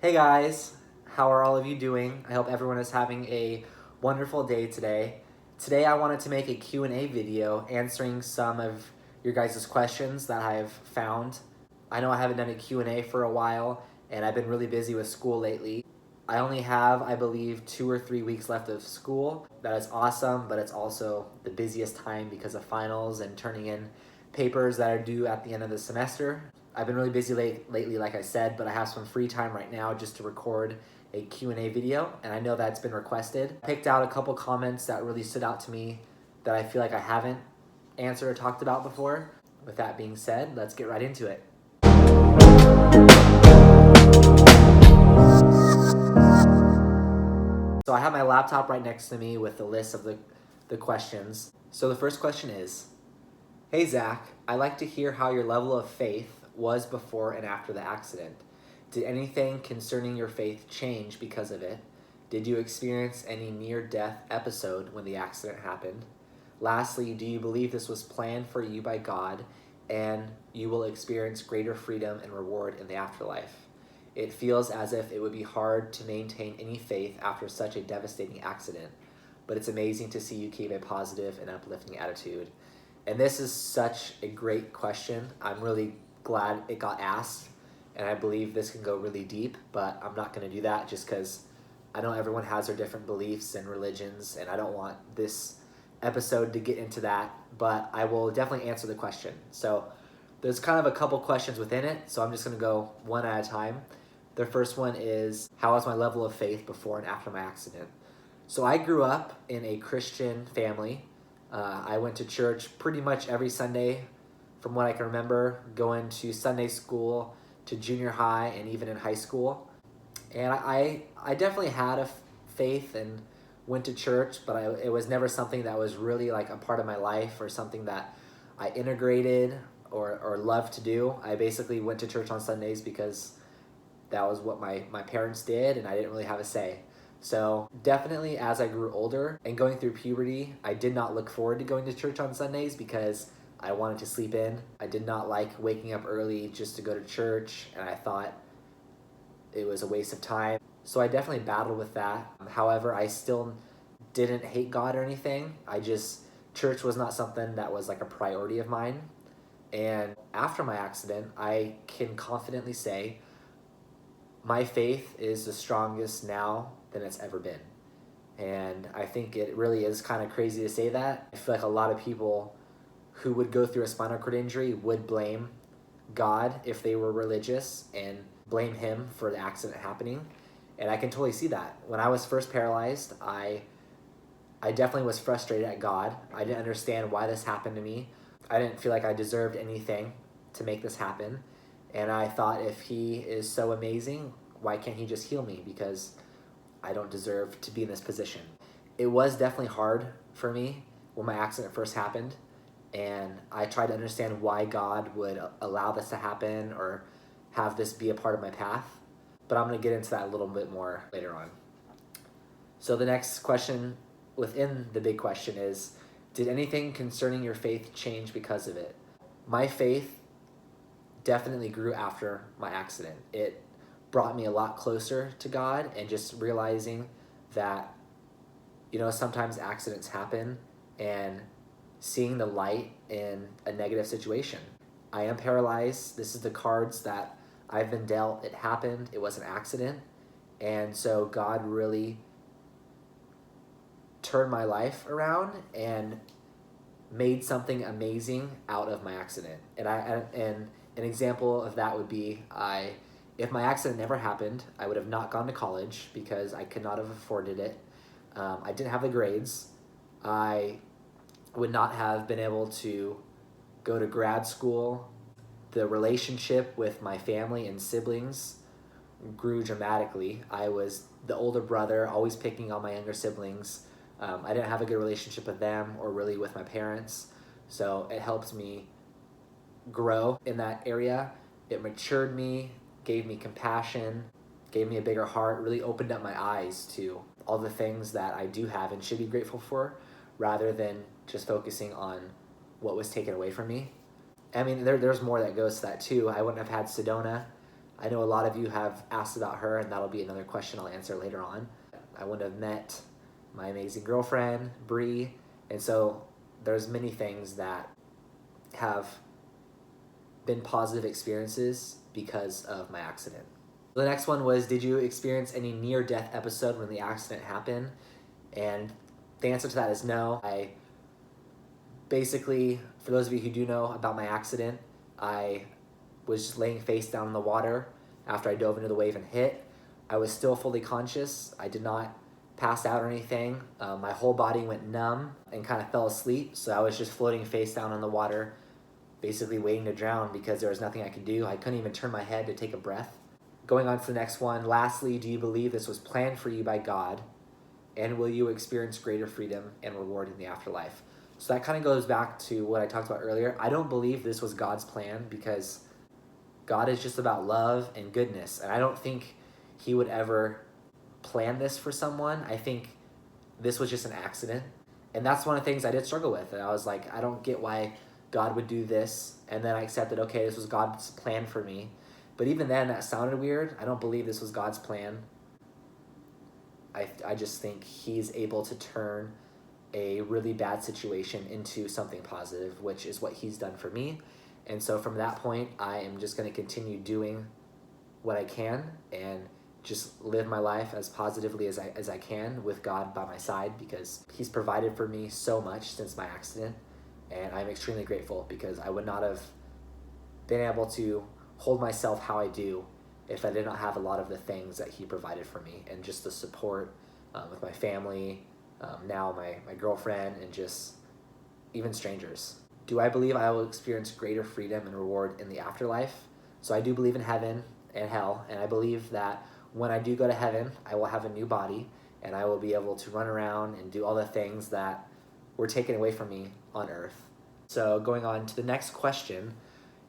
Hey guys, how are all of you doing? I hope everyone is having a wonderful day today. Today I wanted to make a Q&A video answering some of your guys' questions that I've found. I know I haven't done a Q&A for a while and I've been really busy with school lately. I only have, I believe, 2 or 3 weeks left of school. That is awesome, but it's also the busiest time because of finals and turning in papers that are due at the end of the semester. I've been really busy lately, like I said, but I have some free time right now just to record a Q&A video, and I know that's been requested. I picked out a couple comments that really stood out to me that I feel like I haven't answered or talked about before. With that being said, let's get right into it. So I have my laptop right next to me with the list of the questions. So the first question is, hey Zach, I'd like to hear how your level of faith was before and after the accident. Did anything concerning your faith change because of it? Did you experience any near-death episode when the accident happened? Lastly, do you believe this was planned for you by God and you will experience greater freedom and reward in the afterlife? It feels as if it would be hard to maintain any faith after such a devastating accident, but it's amazing to see you keep a positive and uplifting attitude. And this is such a great question. I'm really glad it got asked, and I believe this can go really deep, but I'm not going to do that just because I know everyone has their different beliefs and religions, and I don't want this episode to get into that, but I will definitely answer the question. So there's kind of a couple questions within it, so I'm just going to go one at a time. The first one is, how was my level of faith before and after my accident? So I grew up in a Christian family. I went to church pretty much every Sunday from what I can remember, going to Sunday school, to junior high, and even in high school. And I definitely had a faith and went to church, but it was never something that was really like a part of my life or something that I integrated or loved to do. I basically went to church on Sundays because that was what my parents did, and I didn't really have a say. So definitely as I grew older and going through puberty, I did not look forward to going to church on Sundays because I wanted to sleep in. I did not like waking up early just to go to church, and I thought it was a waste of time. So I definitely battled with that. However, I still didn't hate God or anything. Church was not something that was like a priority of mine. And after my accident, I can confidently say my faith is the strongest now than it's ever been. And I think it really is kind of crazy to say that. I feel like a lot of people who would go through a spinal cord injury would blame God if they were religious and blame him for the accident happening. And I can totally see that. When I was first paralyzed, I definitely was frustrated at God. I didn't understand why this happened to me. I didn't feel like I deserved anything to make this happen. And I thought, if he is so amazing, why can't he just heal me? Because I don't deserve to be in this position. It was definitely hard for me when my accident first happened. And I tried to understand why God would allow this to happen or have this be a part of my path. But I'm going to get into that a little bit more later on. So the next question within the big question is, did anything concerning your faith change because of it? My faith definitely grew after my accident. It brought me a lot closer to God, and just realizing that, sometimes accidents happen, and seeing the light in a negative situation. I am paralyzed. This is the cards that I've been dealt. It happened. It was an accident. And so God really turned my life around and made something amazing out of my accident. And an example of that would be, if my accident never happened, I would have not gone to college because I could not have afforded it. I didn't have the grades. I would not have been able to go to grad school. The relationship with my family and siblings grew dramatically. I was the older brother, always picking on my younger siblings. I didn't have a good relationship with them or really with my parents. So it helped me grow in that area. It matured me, gave me compassion, gave me a bigger heart, really opened up my eyes to all the things that I do have and should be grateful for, rather than just focusing on what was taken away from me. I mean, there's more that goes to that too. I wouldn't have had Sedona. I know a lot of you have asked about her, and that'll be another question I'll answer later on. I wouldn't have met my amazing girlfriend, Bree, and so there's many things that have been positive experiences because of my accident. The next one was, did you experience any near-death episode when the accident happened? And the answer to that is no. I basically, for those of you who do know about my accident, I was just laying face down in the water after I dove into the wave and hit. I was still fully conscious. I did not pass out or anything. My whole body went numb and kind of fell asleep. So I was just floating face down in the water, basically waiting to drown because there was nothing I could do. I couldn't even turn my head to take a breath. Going on to the next one. Lastly, do you believe this was planned for you by God? And will you experience greater freedom and reward in the afterlife? So that kind of goes back to what I talked about earlier. I don't believe this was God's plan because God is just about love and goodness. And I don't think he would ever plan this for someone. I think this was just an accident. And that's one of the things I did struggle with. And I was like, I don't get why God would do this. And then I accepted, okay, this was God's plan for me. But even then, that sounded weird. I don't believe this was God's plan. I just think he's able to turn a really bad situation into something positive, which is what he's done for me. And so from that point, I am just going to continue doing what I can and just live my life as positively as I can with God by my side, because he's provided for me so much since my accident. And I'm extremely grateful because I would not have been able to hold myself how I do if I did not have a lot of the things that he provided for me, and just the support with my family, now my girlfriend, and just even strangers. Do I believe I will experience greater freedom and reward in the afterlife? So I do believe in heaven and hell, and I believe that when I do go to heaven, I will have a new body, and I will be able to run around and do all the things that were taken away from me on earth. So going on to the next question,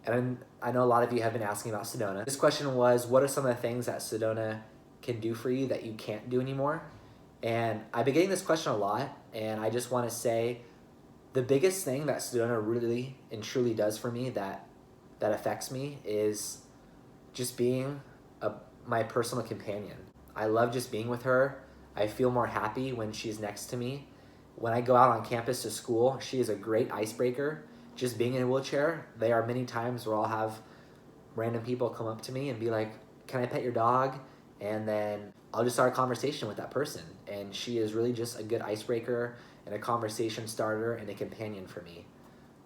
and I know a lot of you have been asking about Sedona. This question was, what are some of the things that Sedona can do for you that you can't do anymore? And I've been getting this question a lot, and I just want to say the biggest thing that Sedona really and truly does for me that affects me is just being my personal companion. I love just being with her. I feel more happy when she's next to me. When I go out on campus to school, she is a great icebreaker. Just being in a wheelchair, there are many times where I'll have random people come up to me and be like, can I pet your dog? And then I'll just start a conversation with that person. And she is really just a good icebreaker and a conversation starter and a companion for me.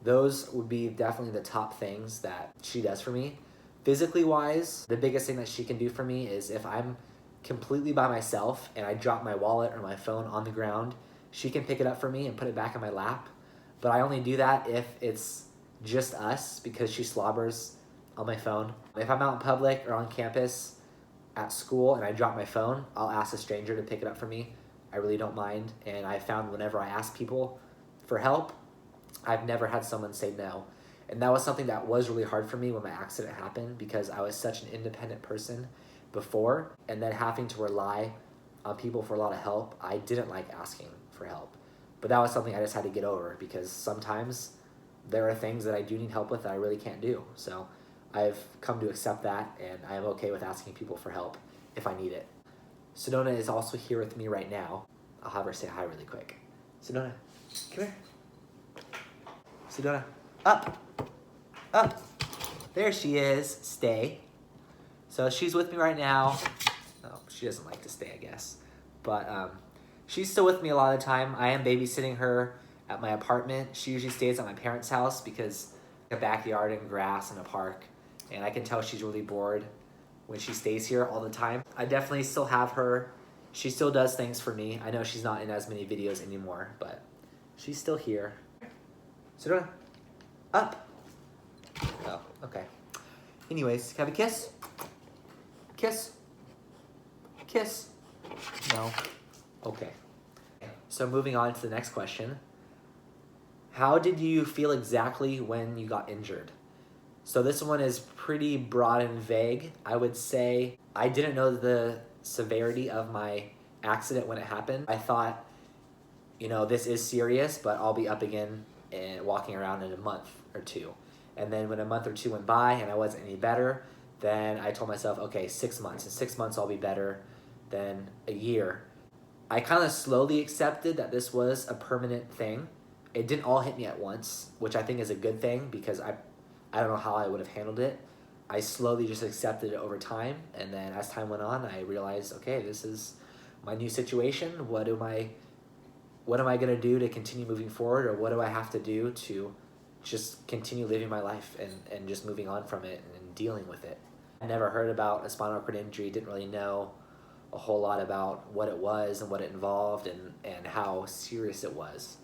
Those would be definitely the top things that she does for me. Physically wise, the biggest thing that she can do for me is if I'm completely by myself and I drop my wallet or my phone on the ground, she can pick it up for me and put it back in my lap. But I only do that if it's just us, because she slobbers on my phone. If I'm out in public or on campus at school and I drop my phone, I'll ask a stranger to pick it up for me. I really don't mind. And I found whenever I ask people for help, I've never had someone say no. And that was something that was really hard for me when my accident happened, because I was such an independent person before, and then having to rely on people for a lot of help, I didn't like asking for help. But that was something I just had to get over, because sometimes there are things that I do need help with that I really can't do. So I've come to accept that, and I am okay with asking people for help if I need it. Sedona is also here with me right now. I'll have her say hi really quick. Sedona, come here. Sedona, up. Up. There she is. Stay. So she's with me right now. Oh, she doesn't like to stay, I guess. But she's still with me a lot of the time. I am babysitting her at my apartment. She usually stays at my parents' house because a backyard and grass and a park. And I can tell she's really bored when she stays here all the time. I definitely still have her. She still does things for me. I know she's not in as many videos anymore, but she's still here. Sedona, up. Oh, okay. Anyways, can I have a kiss? Kiss? Kiss? No? Okay. So moving on to the next question. How did you feel exactly when you got injured? So this one is pretty broad and vague. I would say I didn't know the severity of my accident when it happened. I thought, this is serious, but I'll be up again and walking around in a month or two. And then when a month or two went by and I wasn't any better, Then I told myself, okay, 6 months. In 6 months, I'll be better than a year. I kind of slowly accepted that this was a permanent thing. It didn't all hit me at once, which I think is a good thing because I don't know how I would have handled it. I slowly just accepted it over time, and then as time went on, I realized, okay, this is my new situation. What am I gonna do to continue moving forward, or what do I have to do to just continue living my life and just moving on from it and dealing with it? I never heard about a spinal cord injury, didn't really know a whole lot about what it was and what it involved and how serious it was.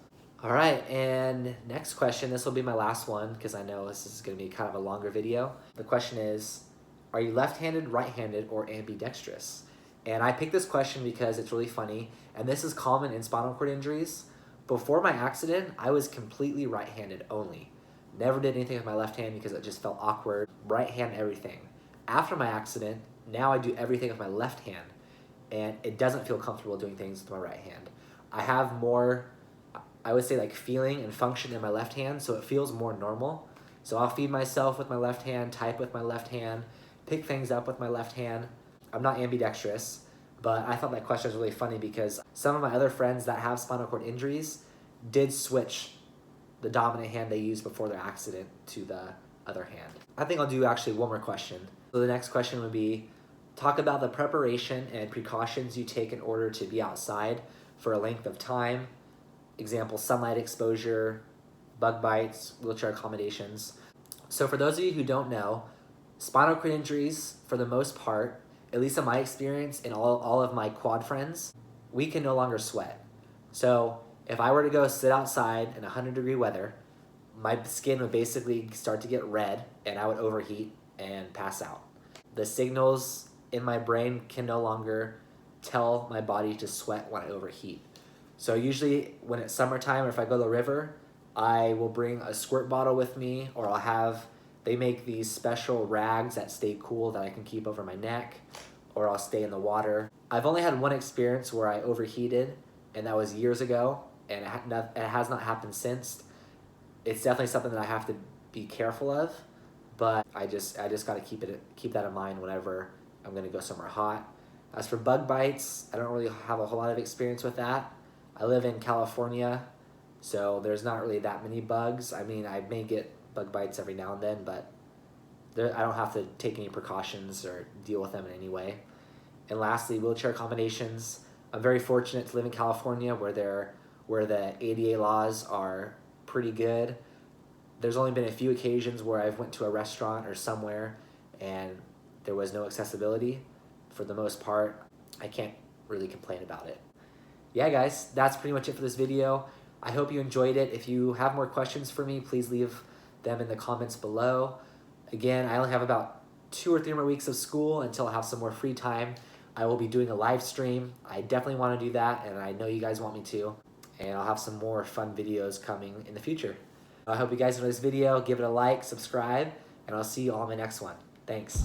All right, and next question, this will be my last one because I know this is gonna be kind of a longer video. The question is, are you left-handed, right-handed, or ambidextrous? And I picked this question because it's really funny, and this is common in spinal cord injuries. Before my accident, I was completely right-handed only. Never did anything with my left hand because it just felt awkward. Right hand, everything. After my accident, now I do everything with my left hand, and it doesn't feel comfortable doing things with my right hand. I have more, I would say, like feeling and function in my left hand, so it feels more normal. So I'll feed myself with my left hand, type with my left hand, pick things up with my left hand. I'm not ambidextrous, but I thought that question was really funny because some of my other friends that have spinal cord injuries did switch the dominant hand they used before their accident to the other hand. I think I'll do actually one more question. So the next question would be, talk about the preparation and precautions you take in order to be outside for a length of time. Example, sunlight exposure, bug bites, wheelchair accommodations. So for those of you who don't know, spinal cord injuries, for the most part, at least in my experience and all of my quad friends, we can no longer sweat. So if I were to go sit outside in 100-degree weather, my skin would basically start to get red and I would overheat and pass out. The signals in my brain can no longer tell my body to sweat when I overheat. So usually when it's summertime or if I go to the river, I will bring a squirt bottle with me, or they make these special rags that stay cool that I can keep over my neck, or I'll stay in the water. I've only had one experience where I overheated, and that was years ago, and it has not happened since. It's definitely something that I have to be careful of, but I just gotta keep that in mind whenever I'm gonna go somewhere hot. As for bug bites, I don't really have a whole lot of experience with that. I live in California, so there's not really that many bugs. I mean, I may get bug bites every now and then, but I don't have to take any precautions or deal with them in any way. And lastly, wheelchair accommodations. I'm very fortunate to live in California where the ADA laws are pretty good. There's only been a few occasions where I've went to a restaurant or somewhere and there was no accessibility. For the most part, I can't really complain about it. Yeah, guys, that's pretty much it for this video. I hope you enjoyed it. If you have more questions for me, please leave them in the comments below. Again, I only have about 2 or 3 more weeks of school until I have some more free time. I will be doing a live stream. I definitely want to do that, and I know you guys want me to. And I'll have some more fun videos coming in the future. I hope you guys enjoyed this video. Give it a like, subscribe, and I'll see you all in my next one. Thanks.